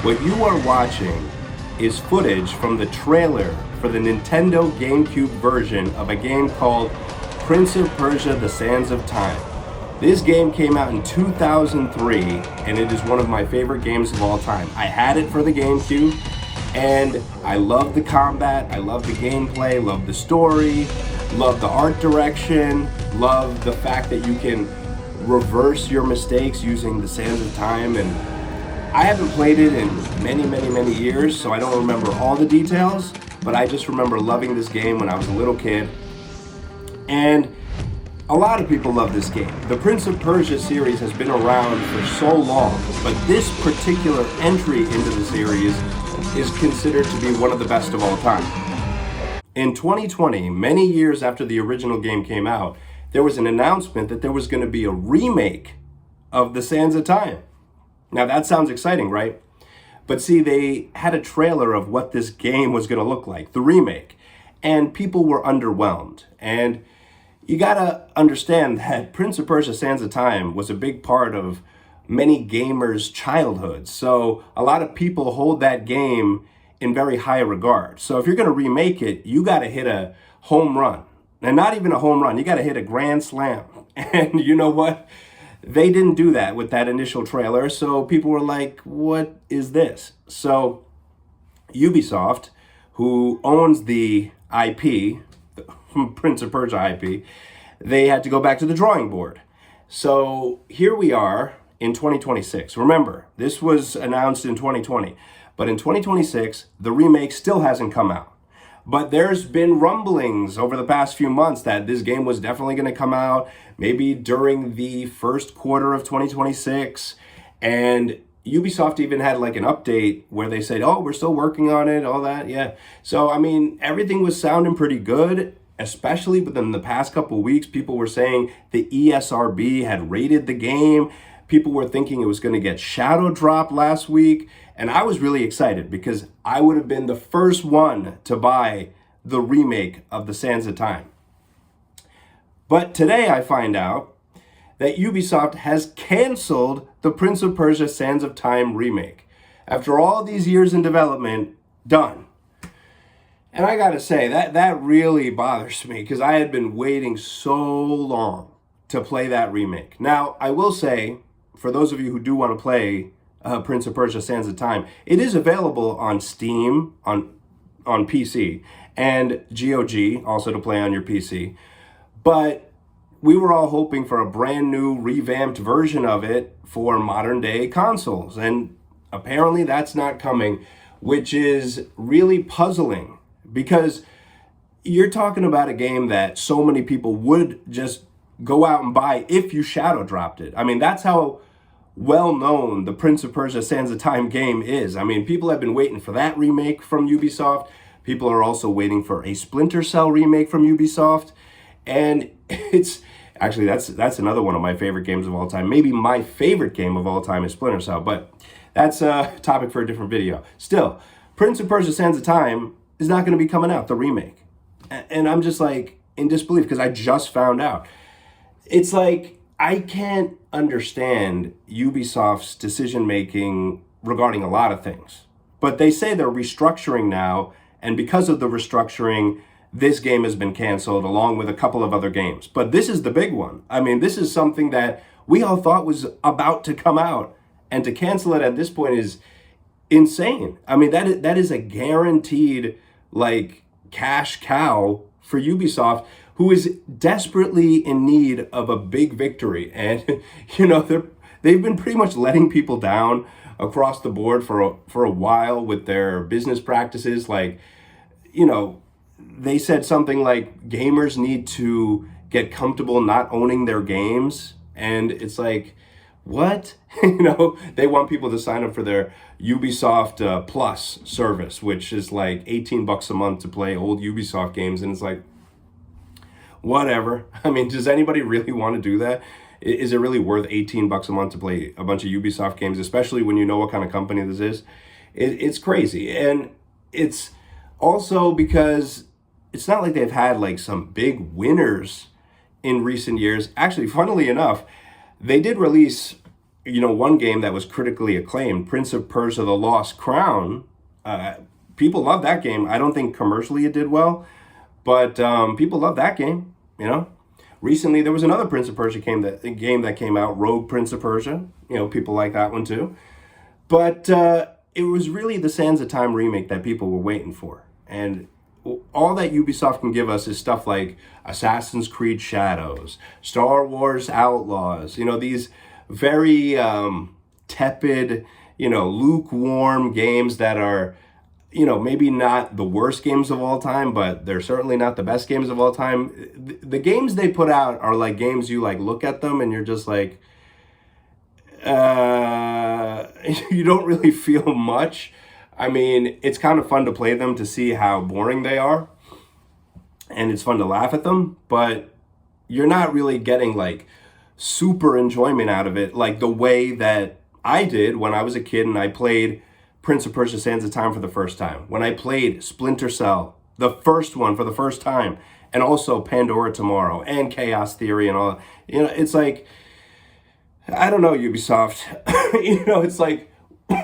What you are watching is footage from the trailer for the Nintendo GameCube version of a game called Prince of Persia: The Sands of Time. This game came out in 2003, and it is one of my favorite games of all time. I had it for the GameCube, and I love the combat, I love the gameplay, love the story, love the art direction, love the fact that you can reverse your mistakes using the Sands of Time. And I haven't played it in many years, so I don't remember all the details, but I just remember loving this game when I was a little kid. And a lot of people love this game. The Prince of Persia series has been around for so long, but this particular entry into the series is considered to be one of the best of all time. In 2020, many years after the original game came out, there was an announcement that there was going to be a remake of The Sands of Time. Now that sounds exciting, right? But see, they had a trailer of what this game was going to look like, the remake, and people were underwhelmed. And you gotta understand that Prince of Persia Sands of Time was a big part of many gamers' childhoods. So a lot of people hold that game in very high regard. So if you're gonna remake it, you gotta hit a home run. And not even a home run, you gotta hit a grand slam. And you know what? They didn't do that with that initial trailer, so people were like, what is this? So Ubisoft, who owns the IP, the Prince of Persia IP, they had to go back to the drawing board. So here we are in 2026. Remember, this was announced in 2020, but in 2026, the remake still hasn't come out. But there's been rumblings over the past few months that this game was definitely going to come out, maybe during the first quarter of 2026. And Ubisoft even had like an update where they said, oh, we're still working on it, all that, yeah. So, I mean, everything was sounding pretty good, especially within the past couple of weeks. People were saying the ESRB had rated the game. People were thinking it was going to get shadow dropped last week. And I was really excited because I would have been the first one to buy the remake of The Sands of Time. But today I find out that Ubisoft has canceled the Prince of Persia Sands of Time remake. After all these years in development, done. And I gotta say, that really bothers me because I had been waiting so long to play that remake. Now, I will say, for those of you who do want to play Prince of Persia Sands of Time, it is available on Steam, on PC, and GOG, also to play on your PC. But we were all hoping for a brand new revamped version of it for modern day consoles. And apparently that's not coming, which is really puzzling because you're talking about a game that so many people would just go out and buy if you shadow dropped it. I mean, that's how well known the Prince of Persia Sands of Time game is. I mean, people have been waiting for that remake from Ubisoft. People are also waiting for a Splinter Cell remake from Ubisoft. And it's actually, that's another one of my favorite games of all time. Maybe my favorite game of all time is Splinter Cell, but that's a topic for a different video. Still, Prince of Persia Sands of Time is not going to be coming out, the remake. And I'm just like in disbelief because I just found out. It's like, I can't understand Ubisoft's decision making regarding a lot of things. But they say they're restructuring now, and because of the restructuring, this game has been canceled along with a couple of other games. But this is the big one. I mean, this is something that we all thought was about to come out, and to cancel it at this point is insane. I mean, that is a guaranteed like cash cow for Ubisoft, who is desperately in need of a big victory. And you know, they've been pretty much letting people down across the board for a while with their business practices. Like, you know, they said something like gamers need to get comfortable not owning their games, and it's like, what? You know, they want people to sign up for their Ubisoft Plus service, which is like $18 a month to play old Ubisoft games, and it's like, whatever. I mean, does anybody really want to do that? Is it really worth $18 a month to play a bunch of Ubisoft games, especially when you know what kind of company this is? It's crazy. And it's also because it's not like they've had like some big winners in recent years. Actually, funnily enough, they did release one game that was critically acclaimed, Prince of Persia: The Lost Crown. People love that game. I don't think commercially it did well, but people love that game. Recently there was another Prince of Persia game that came out, Rogue Prince of Persia. People like that one too. But it was really the Sands of Time remake that people were waiting for. And all that Ubisoft can give us is stuff like Assassin's Creed Shadows, Star Wars Outlaws, these very tepid, lukewarm games that are, maybe not the worst games of all time, but they're certainly not the best games of all time. The games they put out are like games you look at them and you're just like, you don't really feel much. I mean, it's kind of fun to play them to see how boring they are, and it's fun to laugh at them, but you're not really getting super enjoyment out of it like the way that I did when I was a kid and I played Prince of Persia: Sands of Time for the first time. When I played Splinter Cell, the first one, for the first time, and also Pandora Tomorrow and Chaos Theory and all. It's like, I don't know, Ubisoft. It's like,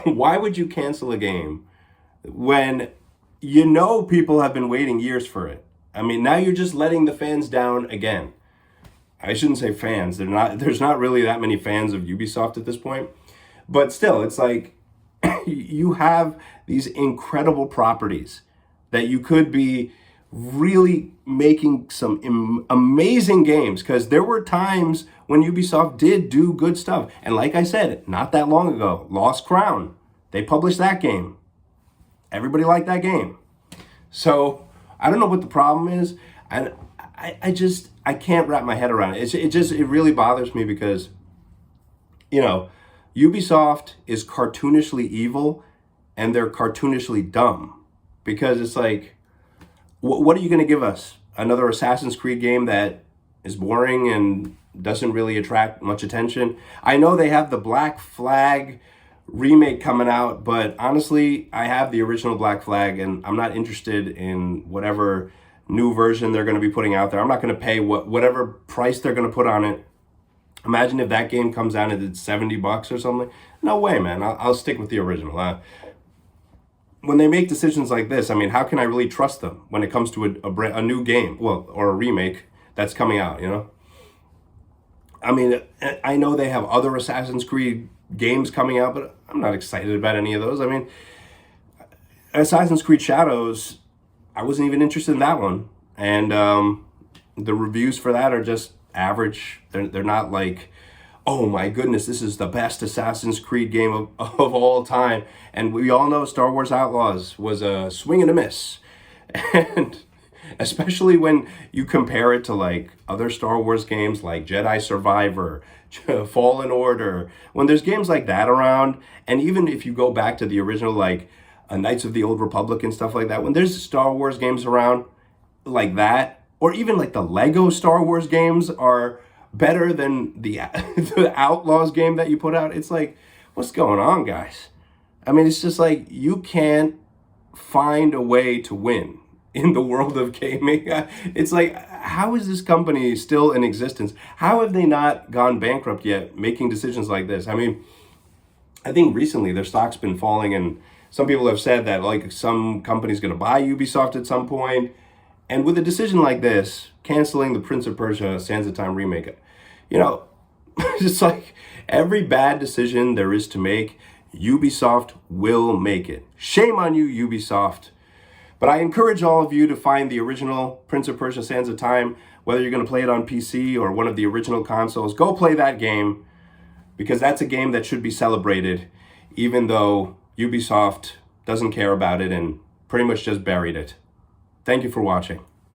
why would you cancel a game when people have been waiting years for it? I mean, now you're just letting the fans down again. I shouldn't say fans. There's not really that many fans of Ubisoft at this point. But still, it's like you have these incredible properties that you could be really making some amazing games, because there were times when Ubisoft did do good stuff. And like I said, not that long ago, Lost Crown, they published that game. Everybody liked that game. So I don't know what the problem is. And I can't wrap my head around it. It really bothers me because, Ubisoft is cartoonishly evil and they're cartoonishly dumb, because it's like, what are you going to give us? Another Assassin's Creed game that is boring and doesn't really attract much attention? I know they have the Black Flag remake coming out, but honestly, I have the original Black Flag and I'm not interested in whatever new version they're going to be putting out there. I'm not going to pay whatever price they're going to put on it. Imagine if that game comes out and it's $70 or something. No way, man. I'll stick with the original. When they make decisions like this, I mean, how can I really trust them when it comes to a new game, or a remake that's coming out, I mean, I know they have other Assassin's Creed games coming out, but I'm not excited about any of those. I mean, Assassin's Creed Shadows, I wasn't even interested in that one. And the reviews for that are just average. They're not like, oh my goodness, this is the best Assassin's Creed game of all time. And we all know Star Wars Outlaws was a swing and a miss. And especially when you compare it to other Star Wars games like Jedi Survivor, Fallen Order, when there's games like that around, and even if you go back to the original Knights of the Old Republic and stuff like that, when there's Star Wars games around like that, or even the Lego Star Wars games are better than the Outlaws game that you put out. It's like, what's going on, guys? I mean, it's just like, you can't find a way to win in the world of gaming. It's like, how is this company still in existence? How have they not gone bankrupt yet, making decisions like this? I mean, I think recently their stock's been falling, and some people have said that some company's going to buy Ubisoft at some point. And with a decision like this, canceling the Prince of Persia: Sands of Time remake, it's like every bad decision there is to make, Ubisoft will make it. Shame on you, Ubisoft. But I encourage all of you to find the original Prince of Persia: Sands of Time, whether you're going to play it on PC or one of the original consoles. Go play that game, because that's a game that should be celebrated, even though Ubisoft doesn't care about it and pretty much just buried it. Thank you for watching.